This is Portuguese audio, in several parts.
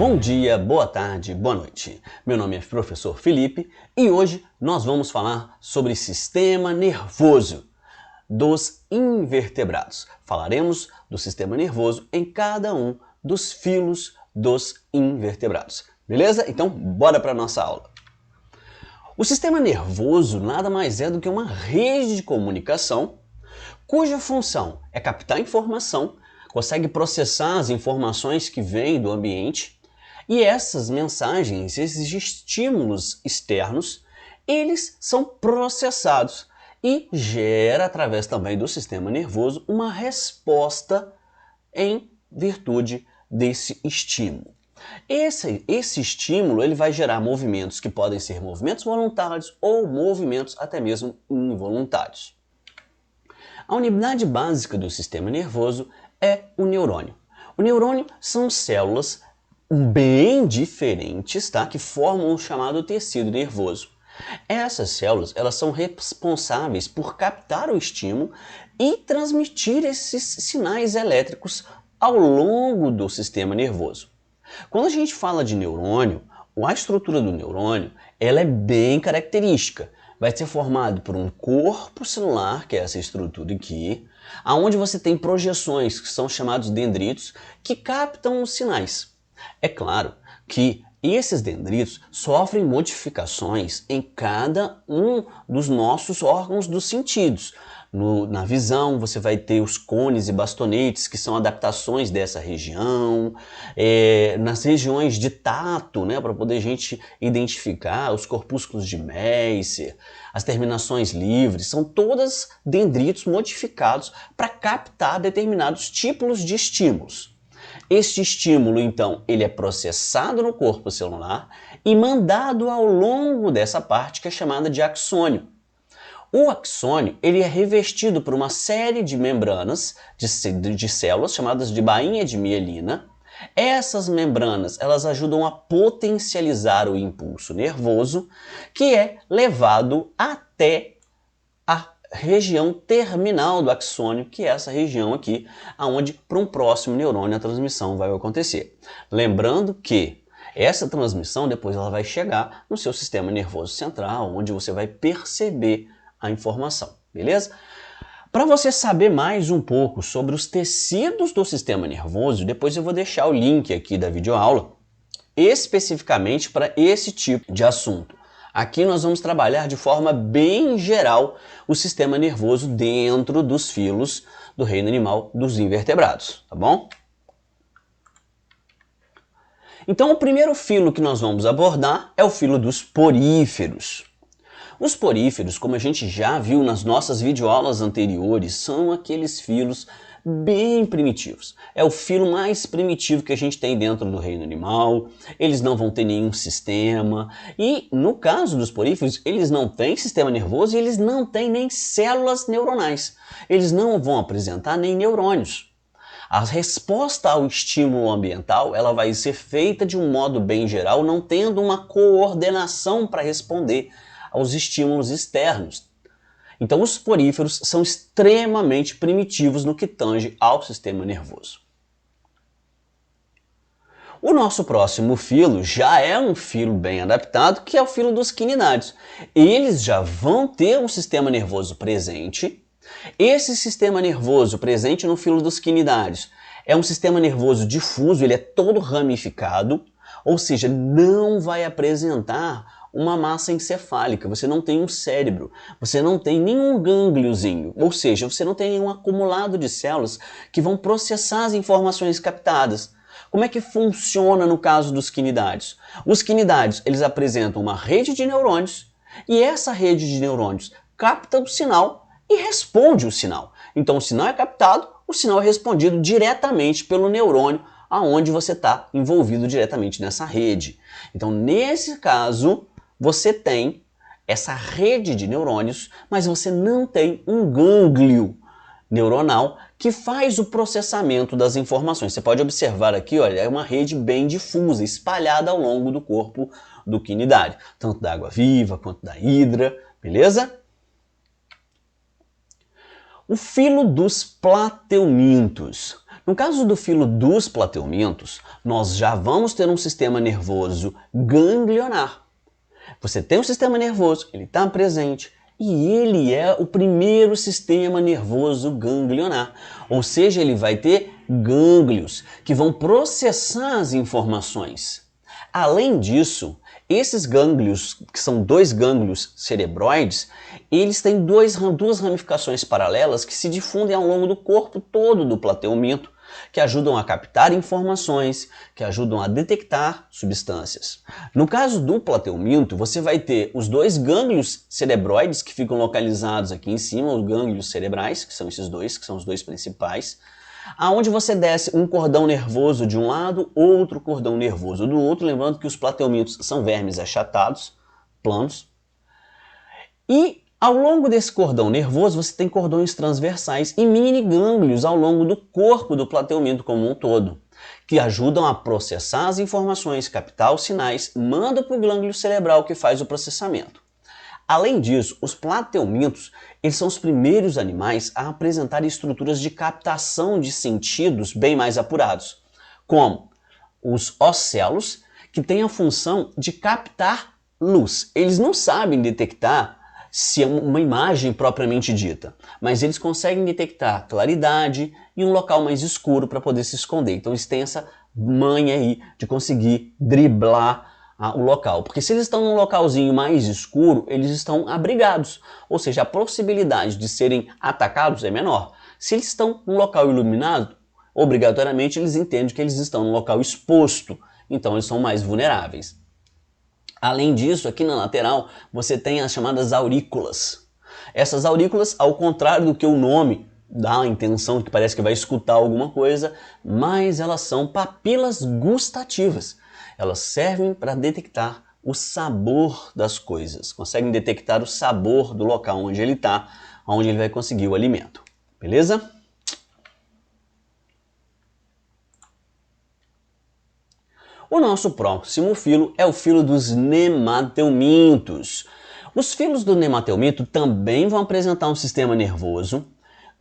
Bom dia, boa tarde, boa noite. Meu nome é professor Felipe e hoje nós vamos falar sobre sistema nervoso dos invertebrados. Falaremos do sistema nervoso em cada um dos filos dos invertebrados. Beleza? Então, bora para a nossa aula. O sistema nervoso nada mais é do que uma rede de comunicação cuja função é captar informação, consegue processar as informações que vêm do ambiente e essas mensagens, esses estímulos externos, eles são processados e gera, através também do sistema nervoso, uma resposta em virtude desse estímulo. Esse estímulo ele vai gerar movimentos que podem ser movimentos voluntários ou movimentos até mesmo involuntários. A unidade básica do sistema nervoso é o neurônio. O neurônio são células bem diferentes, tá? Que formam o chamado tecido nervoso. Essas células elas são responsáveis por captar o estímulo e transmitir esses sinais elétricos ao longo do sistema nervoso. Quando a gente fala de neurônio, a estrutura do neurônio ela é bem característica. Vai ser formado por um corpo celular, que é essa estrutura aqui, onde você tem projeções, que são chamados dendritos, que captam os sinais. É claro que esses dendritos sofrem modificações em cada um dos nossos órgãos dos sentidos. Na visão você vai ter os cones e bastonetes, que são adaptações dessa região. Nas regiões de tato, né, para poder a gente identificar os corpúsculos de Meiser, as terminações livres, são todas dendritos modificados para captar determinados tipos de estímulos. Este estímulo, então, ele é processado no corpo celular e mandado ao longo dessa parte que é chamada de axônio. O axônio ele é revestido por uma série de membranas de células chamadas de bainha de mielina. Essas membranas elas ajudam a potencializar o impulso nervoso que é levado até a região terminal do axônio, que é essa região aqui, onde para um próximo neurônio a transmissão vai acontecer. Lembrando que essa transmissão depois ela vai chegar no seu sistema nervoso central, onde você vai perceber a informação, beleza? Para você saber mais um pouco sobre os tecidos do sistema nervoso, depois eu vou deixar o link aqui da videoaula, especificamente para esse tipo de assunto. Aqui nós vamos trabalhar de forma bem geral o sistema nervoso dentro dos filos do reino animal dos invertebrados, tá bom? Então o primeiro filo que nós vamos abordar é o filo dos poríferos. Os poríferos, como a gente já viu nas nossas videoaulas anteriores, são aqueles filos bem primitivos. É o filo mais primitivo que a gente tem dentro do reino animal, eles não vão ter nenhum sistema, e no caso dos poríferos, eles não têm sistema nervoso e eles não têm nem células neuronais. Eles não vão apresentar nem neurônios. A resposta ao estímulo ambiental ela vai ser feita de um modo bem geral, não tendo uma coordenação para responder aos estímulos externos. Então os poríferos são extremamente primitivos no que tange ao sistema nervoso. O nosso próximo filo já é um filo bem adaptado, que é o filo dos quinidários. Eles já vão ter um sistema nervoso presente. Esse sistema nervoso presente no filo dos quinidários é um sistema nervoso difuso, ele é todo ramificado, ou seja, não vai apresentar uma massa encefálica, você não tem um cérebro, você não tem nenhum gângliozinho, ou seja, você não tem nenhum acumulado de células que vão processar as informações captadas. Como é que funciona no caso dos quinidários? Os quinidários, eles apresentam uma rede de neurônios e essa rede de neurônios capta o sinal e responde o sinal. Então o sinal é captado, o sinal é respondido diretamente pelo neurônio aonde você está envolvido diretamente nessa rede. Então nesse caso, você tem essa rede de neurônios, mas você não tem um gânglio neuronal que faz o processamento das informações. Você pode observar aqui, olha, é uma rede bem difusa, espalhada ao longo do corpo do quinidário, tanto da água-viva quanto da hidra, beleza? O filo dos plateumintos. No caso do filo dos plateumintos, nós já vamos ter um sistema nervoso ganglionar. Você tem um sistema nervoso, ele está presente, e ele é o primeiro sistema nervoso ganglionar. Ou seja, ele vai ter gânglios que vão processar as informações. Além disso, esses gânglios, que são dois gânglios cerebroides, eles têm duas ramificações paralelas que se difundem ao longo do corpo todo do plateuminto, que ajudam a captar informações, que ajudam a detectar substâncias. No caso do plateuminto, você vai ter os dois gânglios cerebroides que ficam localizados aqui em cima, os gânglios cerebrais, que são esses dois, que são os dois principais, aonde você desce um cordão nervoso de um lado, outro cordão nervoso do outro, lembrando que os plateumintos são vermes achatados, planos, e ao longo desse cordão nervoso você tem cordões transversais e mini gânglios ao longo do corpo do plateuminto como um todo, que ajudam a processar as informações, captar os sinais, manda para o gânglio cerebral que faz o processamento. Além disso, os plateumintos, eles são os primeiros animais a apresentar estruturas de captação de sentidos bem mais apurados, como os ocelos, que têm a função de captar luz. Eles não sabem detectar se é uma imagem propriamente dita, mas eles conseguem detectar claridade e um local mais escuro para poder se esconder. Então eles têm essa manha aí de conseguir driblar o local, porque se eles estão num localzinho mais escuro, eles estão abrigados, ou seja, a possibilidade de serem atacados é menor. Se eles estão num local iluminado, obrigatoriamente eles entendem que eles estão num local exposto, então eles são mais vulneráveis. Além disso, aqui na lateral, você tem as chamadas aurículas. Essas aurículas, ao contrário do que o nome dá a intenção que parece que vai escutar alguma coisa, mas elas são papilas gustativas. Elas servem para detectar o sabor das coisas, conseguem detectar o sabor do local onde ele está, onde ele vai conseguir o alimento. Beleza? O nosso próximo filo é o filo dos nemateumintos. Os filos do nemateuminto também vão apresentar um sistema nervoso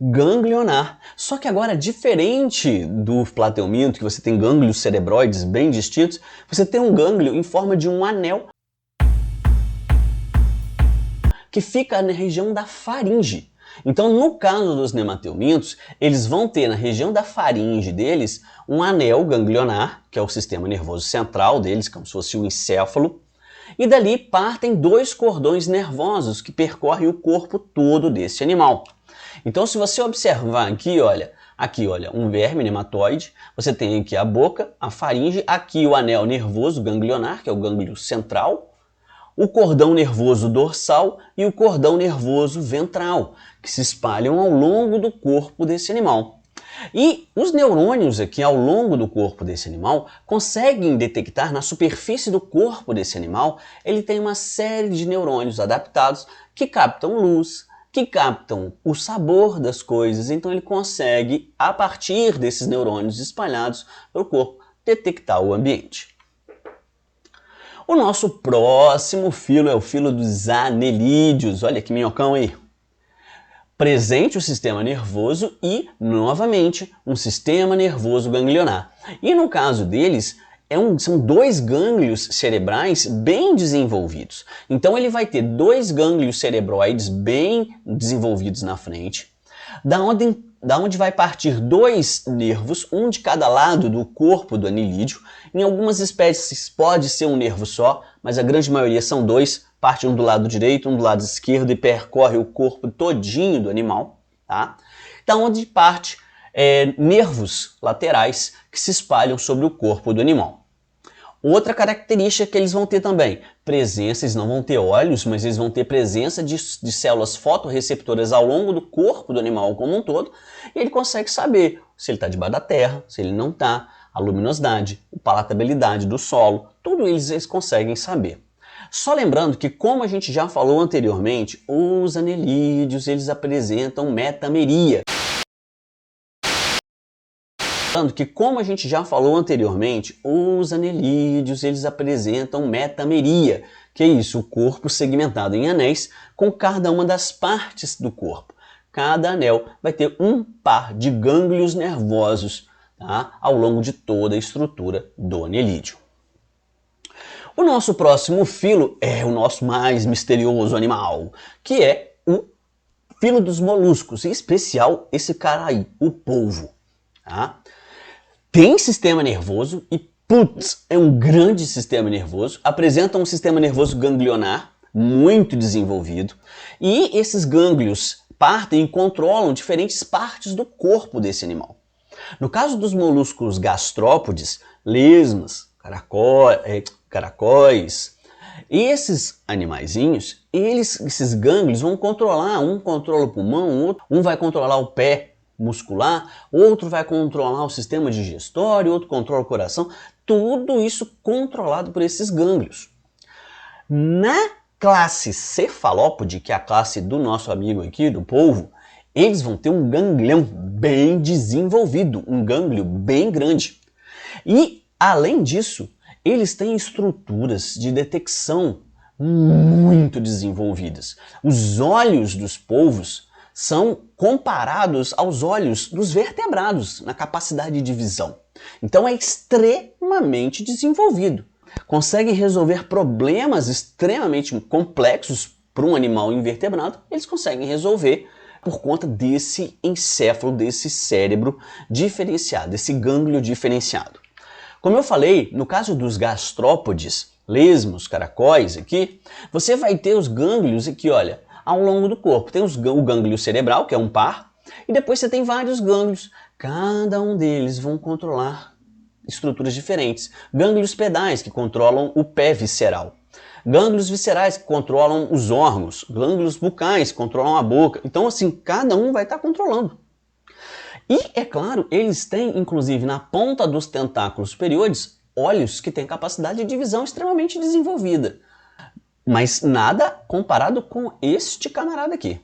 ganglionar, só que agora, diferente do plateuminto, que você tem gânglios cerebroides bem distintos, você tem um gânglio em forma de um anel que fica na região da faringe. Então, no caso dos nemateumintos, eles vão ter na região da faringe deles um anel ganglionar, que é o sistema nervoso central deles, como se fosse o encéfalo, e dali partem dois cordões nervosos que percorrem o corpo todo desse animal. Então, se você observar aqui, olha, um verme nematóide, você tem aqui a boca, a faringe, aqui o anel nervoso ganglionar, que é o gânglio central, o cordão nervoso dorsal e o cordão nervoso ventral, que se espalham ao longo do corpo desse animal. E os neurônios aqui ao longo do corpo desse animal conseguem detectar na superfície do corpo desse animal, ele tem uma série de neurônios adaptados que captam luz, que captam o sabor das coisas, então ele consegue, a partir desses neurônios espalhados pelo corpo, detectar o ambiente. O nosso próximo filo é o filo dos anelídeos. Olha que minhocão aí. Presente o sistema nervoso e, novamente, um sistema nervoso ganglionar. E no caso deles, são dois gânglios cerebrais bem desenvolvidos. Então ele vai ter dois gânglios cerebroides bem desenvolvidos na frente, da onde vai partir dois nervos, um de cada lado do corpo do anelídeo. Em algumas espécies pode ser um nervo só, mas a grande maioria são dois, parte um do lado direito, um do lado esquerdo e percorre o corpo todinho do animal, tá? Da onde parte nervos laterais que se espalham sobre o corpo do animal. Outra característica que eles vão ter também, presença, eles não vão ter olhos, mas eles vão ter presença de células fotorreceptoras ao longo do corpo do animal como um todo, e ele consegue saber se ele está debaixo da terra, se ele não está, a luminosidade, a palatabilidade do solo, tudo eles conseguem saber. Só lembrando que, como a gente já falou anteriormente, os anelídeos eles apresentam metameria. Que, como a gente já falou anteriormente, os anelídeos eles apresentam metameria, que é isso, o corpo segmentado em anéis com cada uma das partes do corpo. Cada anel vai ter um par de gânglios nervosos tá? Ao longo de toda a estrutura do anelídeo. O nosso próximo filo é o nosso mais misterioso animal, que é o filo dos moluscos, em especial esse cara aí, o polvo. Tá? Tem sistema nervoso e, putz, é um grande sistema nervoso, apresenta um sistema nervoso ganglionar muito desenvolvido, e esses gânglios partem e controlam diferentes partes do corpo desse animal. No caso dos moluscos gastrópodes, lesmas, caracóis, esses animaizinhos, esses gânglios vão controlar, um controla o pulmão, um vai controlar o pé muscular, outro vai controlar o sistema digestório, outro controla o coração, tudo isso controlado por esses gânglios. Na classe cefalópode, que é a classe do nosso amigo aqui, do polvo, eles vão ter um ganglião bem desenvolvido, um gânglio bem grande. E, além disso, eles têm estruturas de detecção muito desenvolvidas. Os olhos dos polvos são comparados aos olhos dos vertebrados na capacidade de visão. Então é extremamente desenvolvido. Consegue resolver problemas extremamente complexos para um animal invertebrado, eles conseguem resolver por conta desse encéfalo, desse cérebro diferenciado, desse gânglio diferenciado. Como eu falei, no caso dos gastrópodes, lesmos, caracóis aqui, você vai ter os gânglios aqui, olha, ao longo do corpo. Tem o gânglio cerebral, que é um par, e depois você tem vários gânglios. Cada um deles vão controlar estruturas diferentes. Gânglios pedais, que controlam o pé visceral. Gânglios viscerais, que controlam os órgãos. Gânglios bucais, que controlam a boca. Então, assim, cada um vai estar controlando. E, é claro, eles têm, inclusive, na ponta dos tentáculos superiores, olhos que têm capacidade de visão extremamente desenvolvida. Mas nada comparado com este camarada aqui.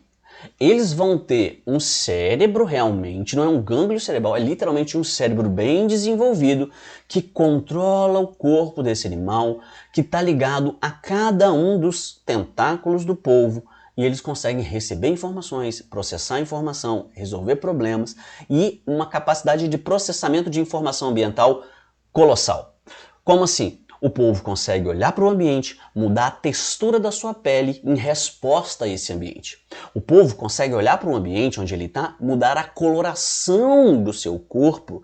Eles vão ter um cérebro realmente, não é um gânglio cerebral, é literalmente um cérebro bem desenvolvido que controla o corpo desse animal, que está ligado a cada um dos tentáculos do polvo, e eles conseguem receber informações, processar informação, resolver problemas e uma capacidade de processamento de informação ambiental colossal. Como assim? O polvo consegue olhar para o ambiente, mudar a textura da sua pele em resposta a esse ambiente. O polvo consegue olhar para o ambiente onde ele está, mudar a coloração do seu corpo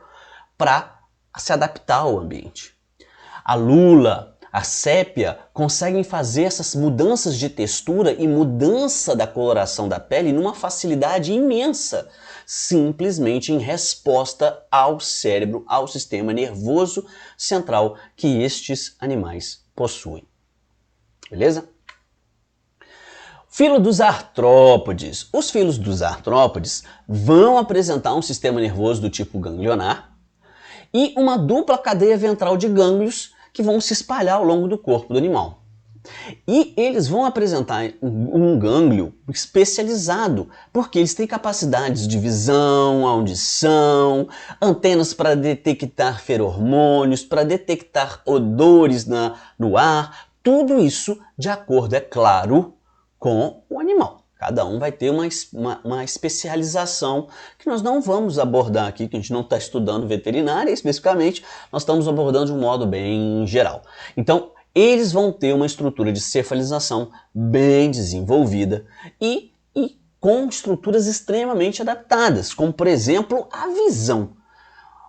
para se adaptar ao ambiente. A lula, a sépia conseguem fazer essas mudanças de textura e mudança da coloração da pele numa facilidade imensa, simplesmente em resposta ao cérebro, ao sistema nervoso central que estes animais possuem. Beleza? Filo dos artrópodes. Os filos dos artrópodes vão apresentar um sistema nervoso do tipo ganglionar e uma dupla cadeia ventral de gânglios que vão se espalhar ao longo do corpo do animal. E eles vão apresentar um gânglio especializado, porque eles têm capacidades de visão, audição, antenas para detectar feromônios, para detectar odores no ar, tudo isso de acordo, é claro, com o animal. Cada um vai ter uma especialização que nós não vamos abordar aqui, que a gente não está estudando veterinária especificamente, nós estamos abordando de um modo bem geral. Então, eles vão ter uma estrutura de cefalização bem desenvolvida e com estruturas extremamente adaptadas, como, por exemplo, a visão.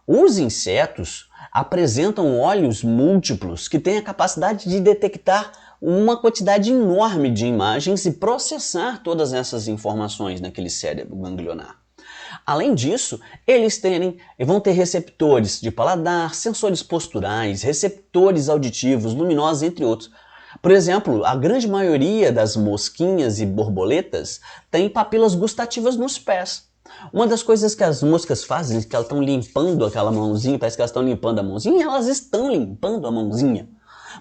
Os insetos apresentam olhos múltiplos que têm a capacidade de detectar uma quantidade enorme de imagens e processar todas essas informações naquele cérebro ganglionar. Além disso, eles vão ter receptores de paladar, sensores posturais, receptores auditivos, luminosos, entre outros. Por exemplo, a grande maioria das mosquinhas e borboletas tem papilas gustativas nos pés. Uma das coisas que as moscas fazem é que elas estão limpando aquela mãozinha, parece que elas estão limpando a mãozinha, e elas estão limpando a mãozinha.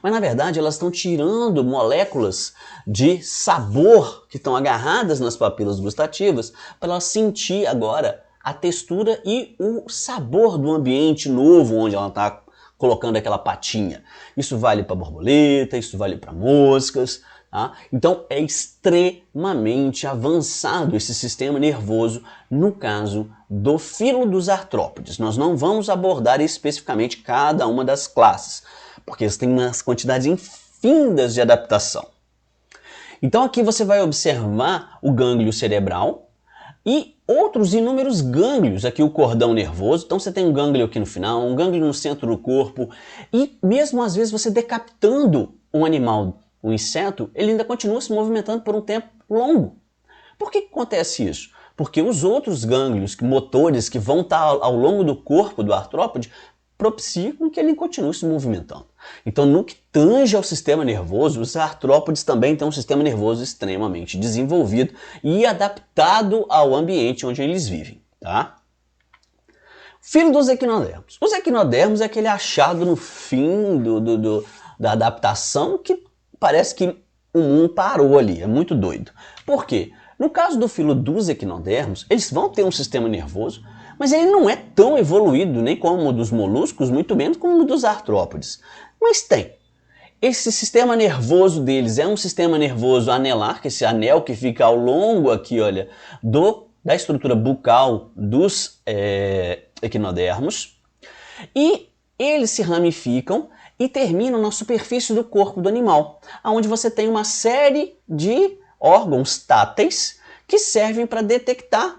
Mas na verdade elas estão tirando moléculas de sabor que estão agarradas nas papilas gustativas para elas sentir agora a textura e o sabor do ambiente novo onde ela está colocando aquela patinha. Isso vale para borboleta, isso vale para moscas, Tá? Então é extremamente avançado esse sistema nervoso no caso do filo dos artrópodes. Nós não vamos abordar especificamente cada uma das classes, porque eles têm umas quantidades infindas de adaptação. Então aqui você vai observar o gânglio cerebral e outros inúmeros gânglios, aqui o cordão nervoso. Então você tem um gânglio aqui no final, um gânglio no centro do corpo, e mesmo às vezes você decapitando um animal, um inseto, ele ainda continua se movimentando por um tempo longo. Por que acontece isso? Porque os outros gânglios, motores que vão estar ao longo do corpo do artrópode, propiciam que ele continue se movimentando. Então, no que tange ao sistema nervoso, os artrópodes também têm um sistema nervoso extremamente desenvolvido e adaptado ao ambiente onde eles vivem, tá? Filo dos equinodermos. Os equinodermos é aquele achado no fim da adaptação que parece que o mundo parou ali, é muito doido. Por quê? No caso do filo dos equinodermos, eles vão ter um sistema nervoso, mas ele não é tão evoluído nem como o dos moluscos, muito menos como o dos artrópodes. Mas tem. Esse sistema nervoso deles é um sistema nervoso anelar, que é esse anel que fica ao longo aqui, olha, da estrutura bucal dos equinodermos. E eles se ramificam e terminam na superfície do corpo do animal, onde você tem uma série de órgãos táteis que servem para detectar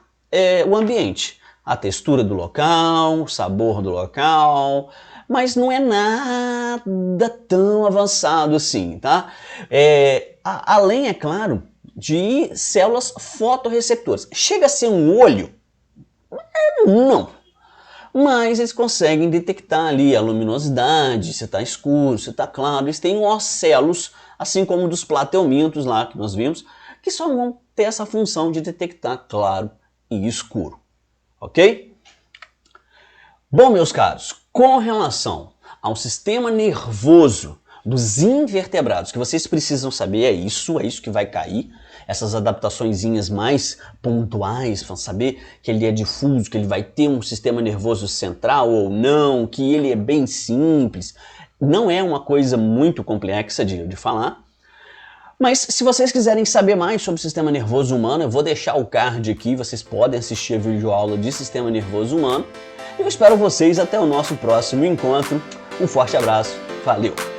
o ambiente. A textura do local, o sabor do local, mas não é nada tão avançado assim, tá? Além, é claro, de células fotorreceptoras. Chega a ser um olho? Não. Mas eles conseguem detectar ali a luminosidade, se está escuro, se está claro. Eles têm ocelos, assim como dos plateumintos lá que nós vimos, que só vão ter essa função de detectar claro e escuro. Ok? Bom, meus caros, com relação ao sistema nervoso dos invertebrados, que vocês precisam saber é isso que vai cair, essas adaptaçõezinhas mais pontuais, para saber que ele é difuso, que ele vai ter um sistema nervoso central ou não, que ele é bem simples, não é uma coisa muito complexa de falar. Mas se vocês quiserem saber mais sobre o sistema nervoso humano, eu vou deixar o card aqui, vocês podem assistir a videoaula de sistema nervoso humano. Eu espero vocês até o nosso próximo encontro. Um forte abraço, valeu!